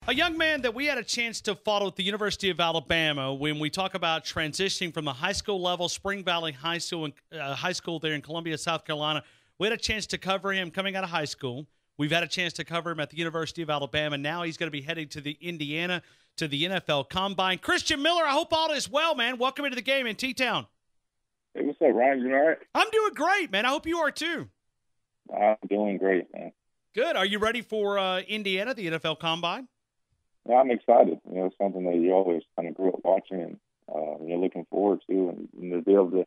A young man that we had a chance to follow at the University of Alabama when we talk about transitioning from the high school level, Spring Valley High School there in Columbia, South Carolina. We had a chance to cover him coming out of high school. We've had a chance to cover him at the University of Alabama. Now he's going to be heading to the Indiana to the NFL Combine. Christian Miller, I hope all is well, man. Welcome into the game in T-Town. Hey, what's up, Ryan? You all right? I'm doing great, man. I hope you are too. I'm doing great, man. Good. Are you ready for Indiana, the NFL Combine? Yeah, I'm excited. It's something that you always kind of grew up watching and you're looking forward to, and to be able to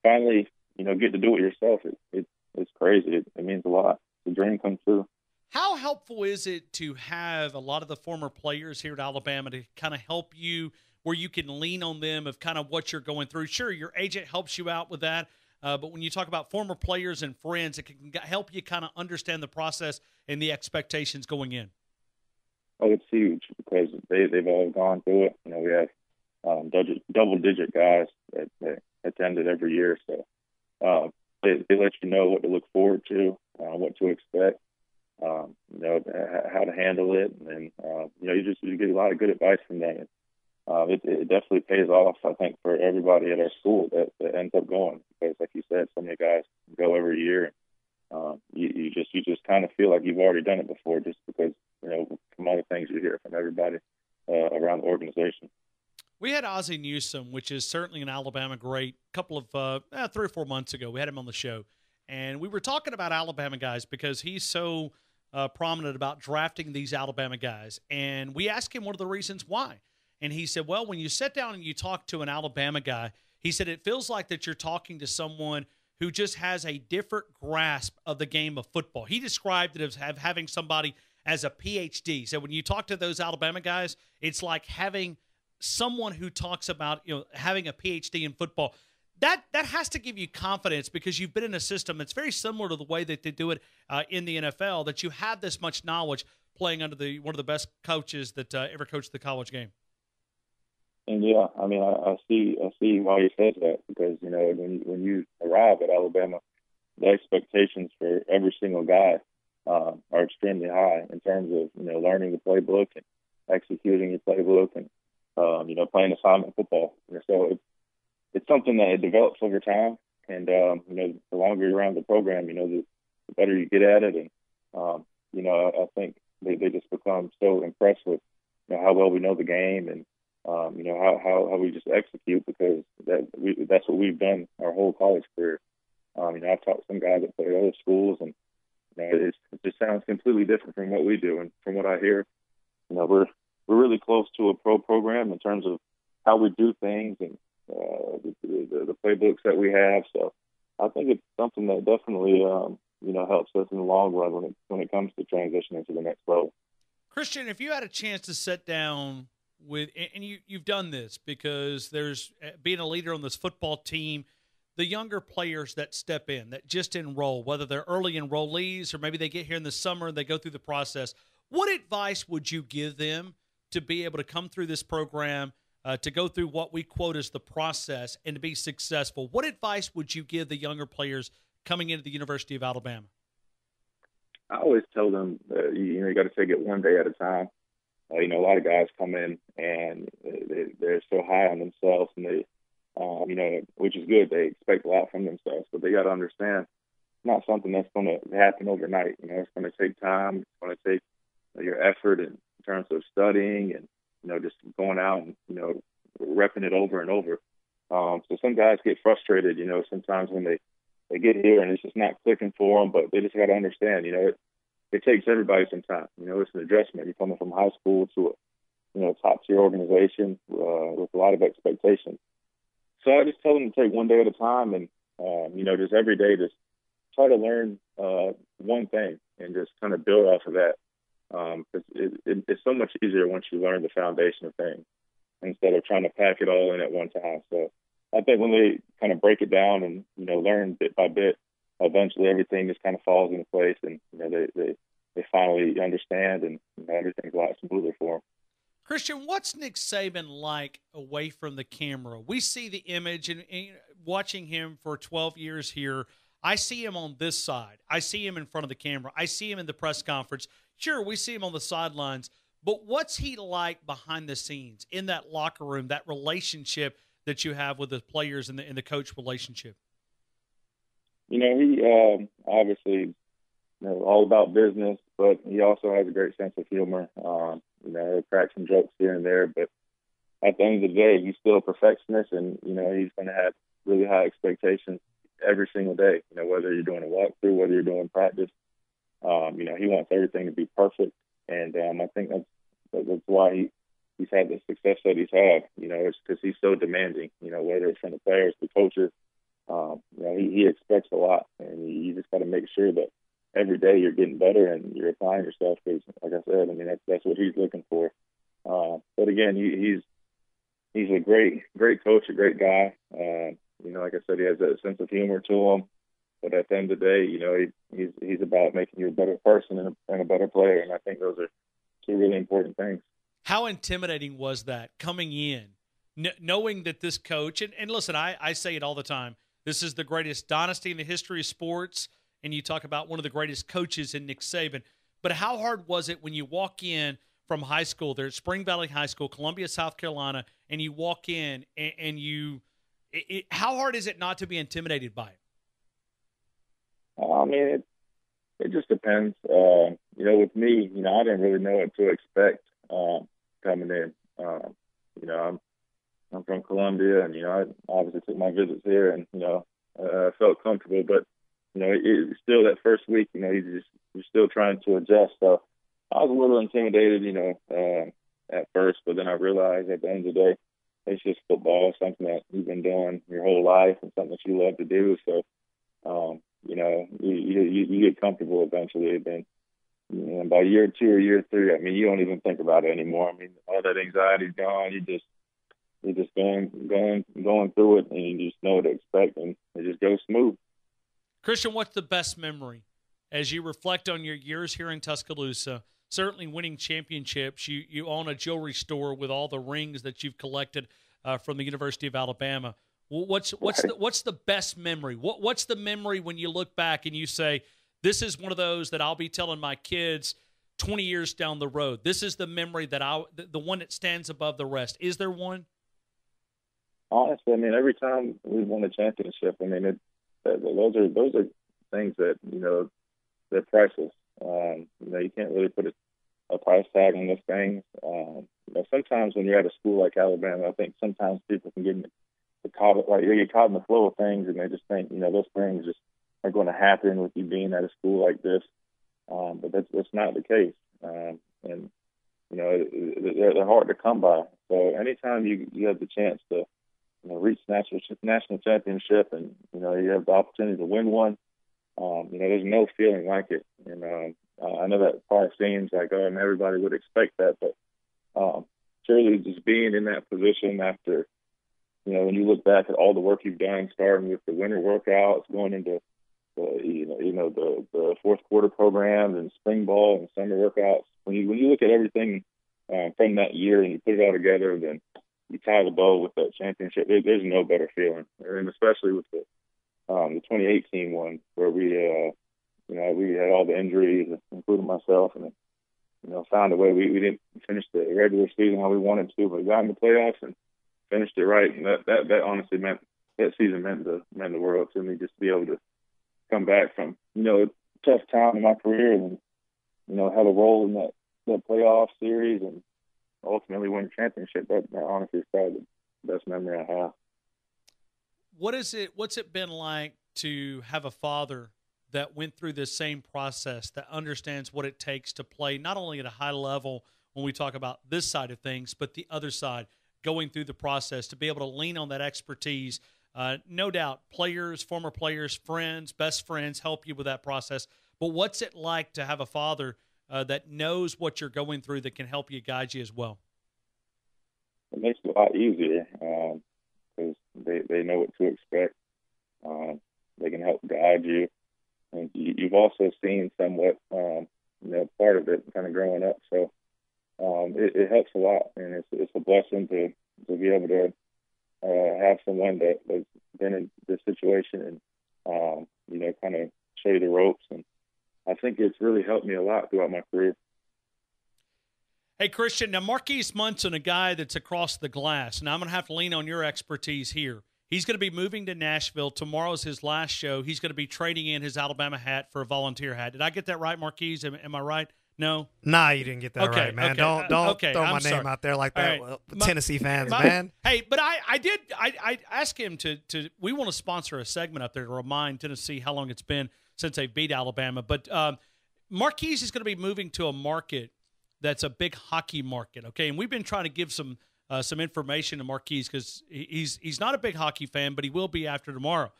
finally, get to do it yourself. It's crazy. It means a lot. It's a dream come true. How helpful is it to have a lot of the former players here at Alabama to kind of help you where you can lean on them of kind of what you're going through? Sure, your agent helps you out with that, but when you talk about former players and friends, it can help you kind of understand the process and the expectations going in. Oh, it's huge because they've all gone through it. We have double-digit guys that attended every year, so they let you know what to look forward to, what to expect, how to handle it, and you get a lot of good advice from them. It definitely pays off, I think, for everybody at our school that ends up going because, like you said, so many guys go every year. You just kind of feel like you've already done it before, just because from all the things you hear from everybody around the organization. We had Ozzie Newsome, which is certainly an Alabama great, a couple of 3 or 4 months ago. We had him on the show, and we were talking about Alabama guys because he's so prominent about drafting these Alabama guys. And we asked him one of the reasons why. And he said, well, when you sit down and you talk to an Alabama guy, he said it feels like that you're talking to someone who just has a different grasp of the game of football. He described it as having somebody as a PhD. So when you talk to those Alabama guys, it's like having someone who talks about having a PhD in football. That has to give you confidence because you've been in a system that's very similar to the way that they do it in the NFL, that you have this much knowledge playing under one of the best coaches that ever coached the college game. And yeah, I mean, I see why he says that because when you arrive at Alabama, the expectations for every single guy are extremely high in terms of learning the playbook and executing your playbook and playing assignment football. So it's something that develops over time, and the longer you're around the program, the better you get at it, and I think they just become so impressed with how well we know the game and how we just execute because that's what we've done our whole college career. I've talked to some guys that play at other schools, and it just sounds completely different from what we do. And from what I hear, we're really close to a pro program in terms of how we do things and the playbooks that we have. So I think it's something that definitely helps us in the long run when it comes to transitioning to the next level. Christian, if you had a chance to sit down with, and you've done this because there's being a leader on this football team, the younger players that step in, that just enroll, whether they're early enrollees or maybe they get here in the summer and they go through the process, what advice would you give them to be able to come through this program, to go through what we quote as the process and to be successful? What advice would you give the younger players coming into the University of Alabama? I always tell them that, you got to take it one day at a time. A lot of guys come in and they're so high on themselves and they, which is good. They expect a lot from themselves, but they got to understand it's not something that's going to happen overnight. It's going to take time. It's going to take your effort in terms of studying and, just going out and, repping it over and over. So some guys get frustrated, sometimes when they get here and it's just not clicking for them, but they just got to understand, it takes everybody some time. It's an adjustment. You're coming from high school to a top-tier organization with a lot of expectations. So I just tell them to take one day at a time and, just every day just try to learn one thing and just kind of build off of that. Because it's so much easier once you learn the foundation of things instead of trying to pack it all in at one time. So I think when they kind of break it down and, learn bit by bit, eventually everything just kind of falls into place and, they finally understand and everything's a lot smoother for them. Christian, what's Nick Saban like away from the camera? We see the image and watching him for 12 years here. I see him on this side. I see him in front of the camera. I see him in the press conference. Sure, we see him on the sidelines, But what's he like behind the scenes in that locker room, that relationship that you have with the players and the coach relationship? He obviously all about business, but he also has a great sense of humor. He'll crack some jokes here and there, but at the end of the day, he's still a perfectionist, and he's going to have really high expectations every single day. Whether you're doing a walkthrough, whether you're doing practice, he wants everything to be perfect, and I think that's why he's had the success that he's had. It's because he's so demanding. Whether it's from the players, the coaches, he expects a lot, and you just got to make sure that every day you're getting better and you're applying yourself. Because, like I said, that's what he's looking for. But again, he's a great coach, a great guy. Like I said, he has a sense of humor to him. But at the end of the day, he's about making you a better person and a better player. And I think those are two really important things. How intimidating was that coming in, knowing that this coach, and listen, I say it all the time, this is the greatest dynasty in the history of sports, and you talk about one of the greatest coaches in Nick Saban. But how hard was it when you walk in from high school there at Spring Valley High School, Columbia, South Carolina, and you walk in and how hard is it not to be intimidated by it? It just depends. With me, I didn't really know what to expect coming in. I'm from Columbia, and I obviously took my visits here, and I felt comfortable. But it's still that first week, you're still trying to adjust. So I was a little intimidated, at first, but then I realized at the end of the day, it's just football, something that you've been doing your whole life and something that you love to do. So, you get comfortable eventually. Then, by year 2 or year 3, you don't even think about it anymore. All that anxiety's gone. You're just going through it, and you just know what to expect, and it just goes smooth. Christian, what's the best memory as you reflect on your years here in Tuscaloosa? Certainly winning championships. You own a jewelry store with all the rings that you've collected from the University of Alabama. What's the best memory? What's the memory when you look back and you say, this is one of those that I'll be telling my kids 20 years down the road? This is the memory that the one that stands above the rest. Is there one? Honestly, every time we've won a championship, those are things that they're priceless. You can't really put a price tag on those things. Sometimes when you're at a school like Alabama, I think sometimes people can get caught in the flow of things, and they just think those things just are going to happen with you being at a school like this. But that's not the case. And they're hard to come by. So anytime you have the chance to reach national championship, and you have the opportunity to win one, there's no feeling like it. And I know that probably seems like everybody would expect that, but surely just being in that position after when you look back at all the work you've done, starting with the winter workouts, going into the fourth quarter programs and spring ball and summer workouts, when you look at everything from that year and you put it all together, then you tie the bow with that championship. There's no better feeling, and especially with the 2018 one, where we had all the injuries, including myself, and found a way. We didn't finish the regular season how we wanted to, but we got in the playoffs and finished it right. And that honestly meant that season meant the world to me, just to be able to come back from a tough time in my career and have a role in that playoff series and ultimately win a championship. That honestly is probably the best memory I have. What's it been like to have a father that went through this same process, that understands what it takes to play not only at a high level when we talk about this side of things, but the other side, going through the process, to be able to lean on that expertise? No doubt players, former players, friends, best friends help you with that process. But what's it like to have a father that knows what you're going through, that can help you, guide you as well? It makes it a lot easier because they know what to expect. They can help guide you. And you've also seen somewhat, part of it kind of growing up. So it helps a lot, and it's a blessing to be able to have someone that has been in this situation and kind of show you the ropes. And I think it's really helped me a lot throughout my career. Hey, Christian, now Marquise Munson, a guy that's across the glass. Now I'm going to have to lean on your expertise here. He's going to be moving to Nashville. Tomorrow's his last show. He's going to be trading in his Alabama hat for a volunteer hat. Did I get that right, Marquise? Am I right? No? Nah, you didn't get that right, man. Okay, Don't okay, throw I'm my sorry. name out there like that. All right. Well, Tennessee fans, My- man. Hey, but I asked him to we want to sponsor a segment up there to remind Tennessee how long it's been since they beat Alabama. But Marquise is going to be moving to a market that's a big hockey market, okay? And we've been trying to give some information to Marquise because he's not a big hockey fan, but he will be after tomorrow.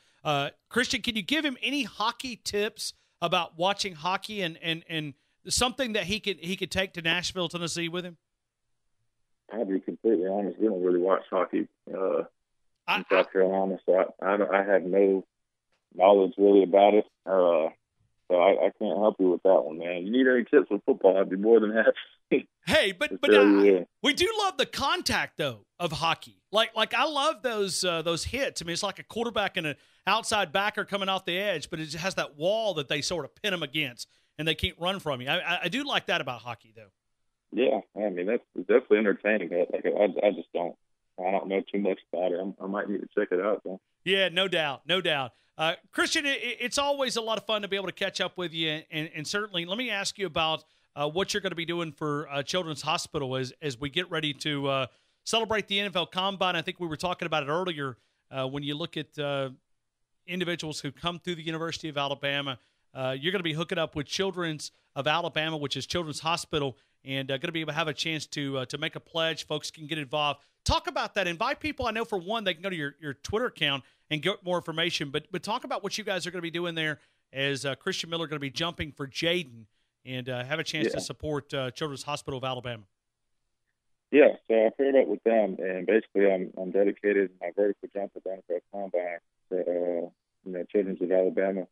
Christian, can you give him any hockey tips about watching hockey and something that he could take to Nashville, Tennessee with him? I'll be completely honest. We don't really watch hockey in South Carolina, so I have no knowledge really about it. So I can't help you with that one, man. You need any tips with football, I'd be more than happy. Hey, but we do love the contact though of hockey. Like I love those hits. I mean, it's like a quarterback and an outside backer coming off the edge, but it has that wall that they sort of pin them against, and they can't run from you. I do like that about hockey, though. Yeah, I mean that's definitely entertaining. Like I just don't know too much about it. I might need to check it out though. Yeah, no doubt. Christian, it's always a lot of fun to be able to catch up with you, and certainly let me ask you about what you're going to be doing for Children's Hospital as we get ready to celebrate the NFL Combine. I think we were talking about it earlier. When you look at individuals who come through the University of Alabama, you're going to be hooking up with Children's of Alabama, which is Children's Hospital, and going to be able to have a chance to make a pledge. Folks can get involved. Talk about that. Invite people. I know for one, they can go to your Twitter account and get more information. But talk about what you guys are going to be doing there as Christian Miller going to be jumping for Jaden and have a chance to support Children's Hospital of Alabama. Yeah, so I paired up with them, and basically I'm dedicated my vertical jump at the NFL Combine to Children's of Alabama.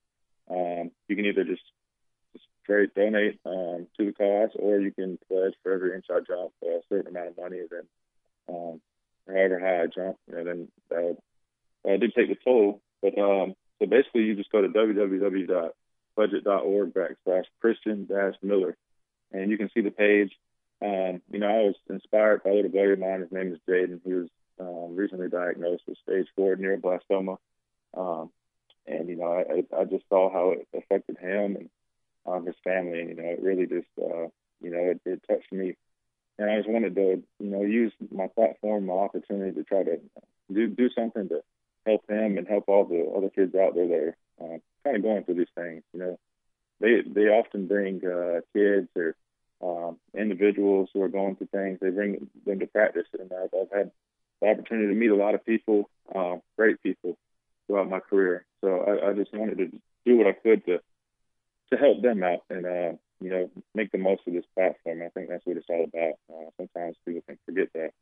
You can either just straight donate to the cause, or you can pledge for every inch I jump a certain amount of money. Then however high I jump, then I did take the toll. But so basically, you just go to www.budget.org/Christian-Miller, and you can see the page. I was inspired by a little buddy of mine. His name is Jaden. He was recently diagnosed with stage 4 neuroblastoma. I just saw how it affected him and his family. And, it really just, it touched me. And I just wanted to, use my platform, my opportunity to try to do something to help him and help all the other kids out there that are kind of going through these things. They often bring kids or individuals who are going through things. They bring them to practice. And I've had the opportunity to meet a lot of people, great people, throughout my career. So I just wanted to do what I could to help them out and, make the most of this platform. I think that's what it's all about. Sometimes people can forget that,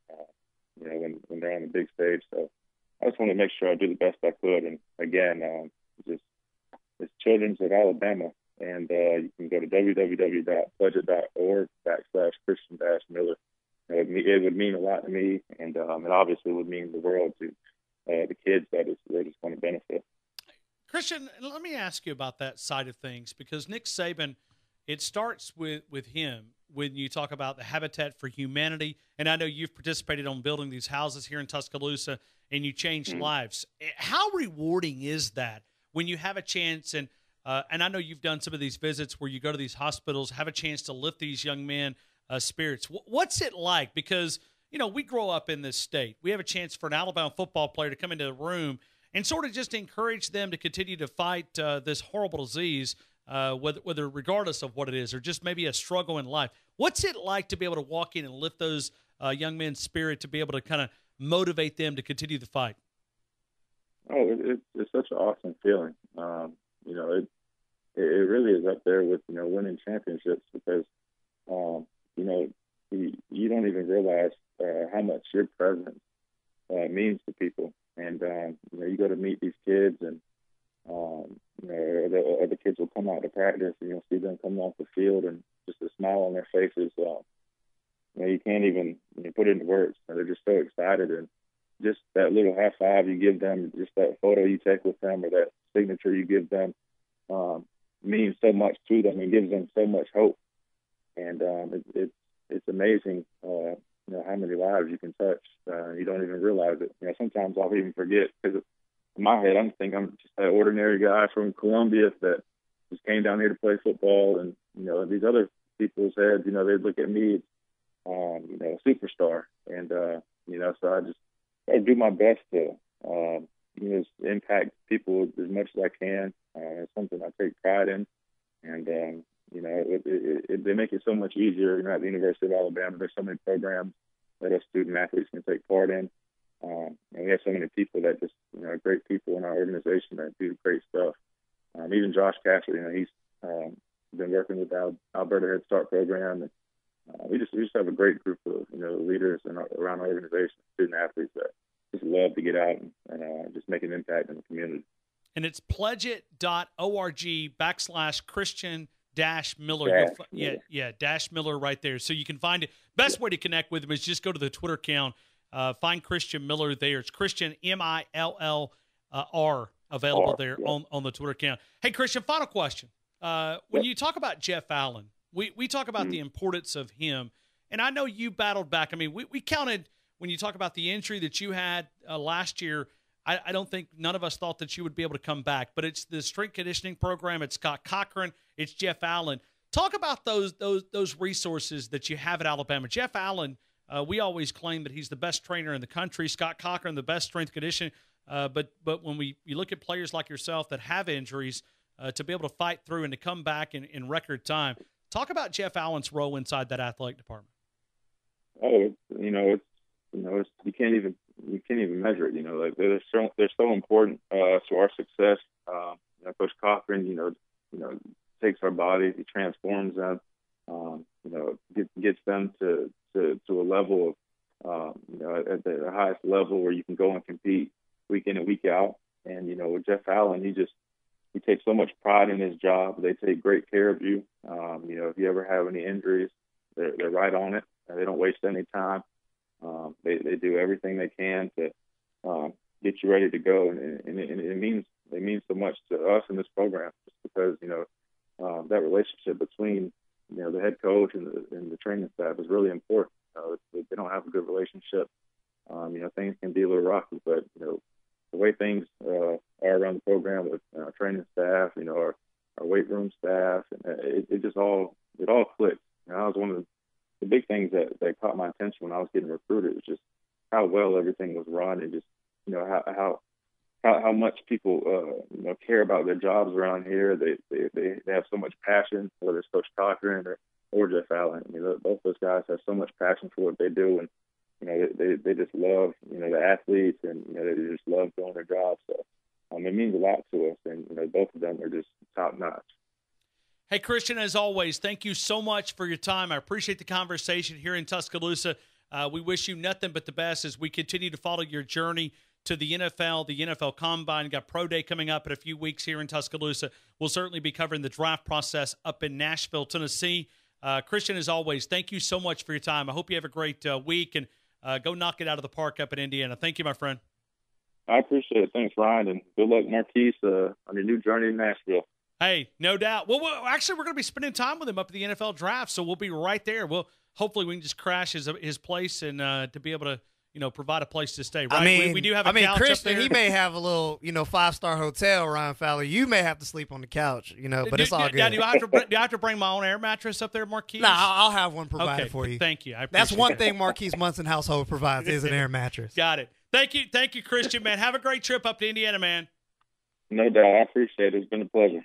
when they're on the big stage. So I just want to make sure I do the best I could. And again, it's Children's of Alabama. And you can go to www.budget.org/Christian-Miller. It would mean a lot to me, and it obviously would mean the world to the kids that they're just going to benefit. Christian, let me ask you about that side of things, because Nick Saban, it starts with him when you talk about the Habitat for Humanity, and I know you've participated on building these houses here in Tuscaloosa, and you changed lives. How rewarding is that when you have a chance, and I know you've done some of these visits where you go to these hospitals, have a chance to lift these young men spirits. What's it like? Because, we grow up in this state. We have a chance for an Alabama football player to come into the room and sort of just encourage them to continue to fight this horrible disease, whether regardless of what it is, or just maybe a struggle in life. What's it like to be able to walk in and lift those young men's spirit, to be able to kind of motivate them to continue the fight? Oh, it's such an awesome feeling. It really is up there with, winning championships, because, you don't even realize how much your presence means to people. And, you go to meet these kids, and, the other kids will come out to practice, and you'll see them come off the field, and just a smile on their faces. You can't even put it into words. They're just so excited. And just that little high five you give them, just that photo you take with them, or that signature you give them, means so much to them and gives them so much hope. And it's amazing, how many lives you can touch. You don't even realize it. Sometimes I'll even forget because in my head I'm just an ordinary guy from Columbia that just came down here to play football, and these other people's heads, they'd look at me, a superstar, and so I do my best to just impact people as much as I can. It's something I take pride in, and they make it so much easier. At the University of Alabama, there's so many programs that us student athletes can take part in, and we have so many people that just great people in our organization that do great stuff. Even Josh Cassidy, he's been working with the Alberta Head Start program, and we just have a great group of leaders around our organization, student athletes that just love to get out and just make an impact in the community. And it's pledgeit.org/Christian-Miller. Dash Miller right there. So you can find it. Best way to connect with him is just go to the Twitter account. Find Christian Miller there. It's Christian MILLR available there on the Twitter account. Hey, Christian, final question. When you talk about Jeff Allen, we talk about the importance of him. And I know you battled back. I mean, we counted when you talk about the injury that you had last year. I don't think none of us thought that you would be able to come back. But it's the strength conditioning program. It's Scott Cochran. It's Jeff Allen. Talk about those resources that you have at Alabama. Jeff Allen, we always claim that he's the best trainer in the country. Scott Cochran, the best strength conditioning. But when you look at players like yourself that have injuries, to be able to fight through and to come back in record time, talk about Jeff Allen's role inside that athletic department. Oh, you can't even measure it. They're so important to our success. Coach Cochran, takes our bodies, he transforms them, gets them to a level of, at the highest level where you can go and compete week in and week out. And with Jeff Allen, he takes so much pride in his job. They take great care of you. If you ever have any injuries, they're right on it. They don't waste any time. They do everything they can to get you ready to go, and it means so much to us in this program, just because that relationship between the head coach and the training staff is really important. If they don't have a good relationship, things can be a little rocky. But the way things are around the program with our training staff, our weight room staff, and it all clicked. That was one of the big things that caught my attention when I was getting recruited. Was just how well everything was run, and just how much people care about their jobs around here. They have so much passion, whether it's Coach Cochran or Jeff Allen. Both those guys have so much passion for what they do, and they just love the athletes, and they just love doing their jobs. So it means a lot to us, and both of them are just top notch. Hey, Christian, as always, thank you so much for your time. I appreciate the conversation here in Tuscaloosa. We wish you nothing but the best as we continue to follow your journey to the NFL Combine. You got Pro Day coming up in a few weeks here in Tuscaloosa. We'll certainly be covering the draft process up in Nashville, Tennessee. Christian, as always, thank you so much for your time. I hope you have a great week, and go knock it out of the park up in Indiana. Thank you, my friend. I appreciate it. Thanks, Ryan, and good luck, Marquise, on your new journey in Nashville. Hey, no doubt. Well, actually, we're going to be spending time with him up at the NFL draft, so we'll be right there. Hopefully we can just crash his place and to be able to provide a place to stay. Right? I mean, we do have a couch Christian, up there. he may have a little 5-star hotel. Ryan Fowler, you may have to sleep on the couch. But it's all good. Yeah, do I have to bring my own air mattress up there, Marquise? No, I'll have one provided for you. Thank you. That's one thing Marquise Munson household provides is an air mattress. Got it. Thank you, Christian, man. Have a great trip up to Indiana, man. No doubt. I appreciate it. It's been a pleasure.